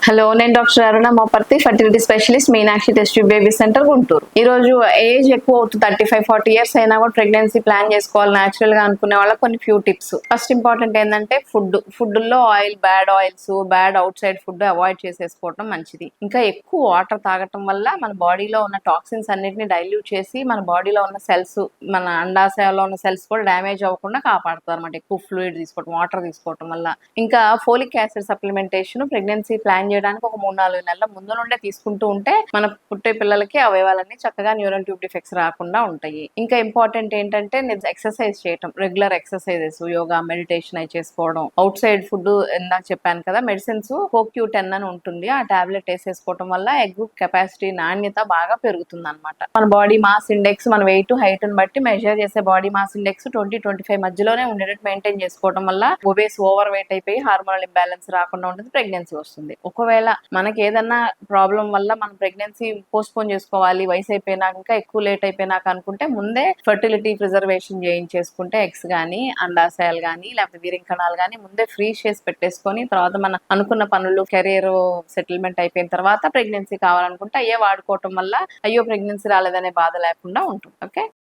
Hello, నేను doctor Aruna Moparthi, fertility specialist, Meenakshi test tube baby centre, Guntur. ఈ రోజు ఏజ్ ఎక్కువ అవుతుంది, 35-40 ఇయర్స్ అయినా కూడా ప్రెగ్నెన్సీ ప్లాన్ చేసుకోవాలి న్యాచురల్ గా అనుకునే వాళ్ళ కొన్ని ఫ్యూ టిప్స్. ఫస్ట్ ఇంపార్టెంట్ ఏంటంటే ఫుడ్ లో bad oils, bad outside food avoid చేసేసుకోవడం మంచిది. ఇంకా ఎక్కువ వాటర్ తాగటం వల్ల మన బాడీలో ఉన్న టాక్సిన్స్ అన్నిటిని డైల్యూట్ చేసి మన బాడీలో ఉన్న సెల్స్, మన అండాశయాల్లో ఉన్న సెల్స్ కూడా డ్యామేజ్ అవ్వకుండా కాపాడుతుంది అనమాట. ఎక్కువ ఫ్లూయిడ్ తీసుకోవడం, వాటర్ తీసుకోవడం వల్ల. ఇంకా folic acid supplementation pregnancy plan చేయడానికి ఒక 3-4 నెలల ముందు నుండే తీసుకుంటూ ఉంటే మన పుట్టే పిల్లలకి అవయవాలన్నీ చక్కగా న్యూరల్ ట్యూబ్ డిఫెక్ట్స్ రాకుండా ఉంటాయి. ఇంకా ఇంపార్టెంట్ ఏంటంటే ఎక్సర్సైజ్ చేయటం, రెగ్యులర్ ఎక్సర్సైజెస్, యోగా, మెడిటేషన్ అయి చేసుకోవడం. అవుట్ సైడ్ ఫుడ్ ఇందాక చెప్పాను కదా, మెడిసిన్స్ CoQ10 అని ఉంటుంది, ఆ టాబ్లెట్ వేసేసుకోవడం వల్ల ఎగ్ కెపాసిటీ, నాణ్యత బాగా పెరుగుతుంది అనమాట. మన బాడీ మాస్ ఇండెక్స్, మన వెయిట్, హైట్ ని బట్టి మెజర్ చేసే బాడీ మాస్ ఇండెక్స్ 20-25 మధ్యలోనే ఉండేటట్టు మెయింటైన్ చేసుకోవడం వల్ల ఒబేస్, ఓవర్ వెయిట్ అయిపోయి హార్మోనల్ ఇంబ్యాలెన్స్ రాకుండా ఉంటుంది, ప్రెగ్నెన్సీ వస్తుంది. ఒకవేళ మనకి ఏదన్నా ప్రాబ్లం వల్ల మనం ప్రెగ్నెన్సీ పోస్ట్ పోన్ చేసుకోవాలి, వయసు అయిపోయినాక, ఇంకా ఎక్కువ లేట్ అయిపోయినాక అనుకుంటే ముందే ఫర్టిలిటీ ప్రిజర్వేషన్ చేయించేసుకుంటే ఎగ్స్ కానీ, అండాశయాలు కానీ, లేకపోతే వీరింకణాలు కానీ ముందే ఫ్రీజ్ చేసి పెట్టేసుకొని తర్వాత మనం అనుకున్న పనులు, కెరీర్ సెటిల్మెంట్ అయిపోయిన తర్వాత ప్రెగ్నెన్సీ కావాలనుకుంటే అయ్యే వాడుకోవటం వల్ల అయ్యో ప్రెగ్నెన్సీ రాలేదనే బాధ లేకుండా ఉంటుంది. ఓకే.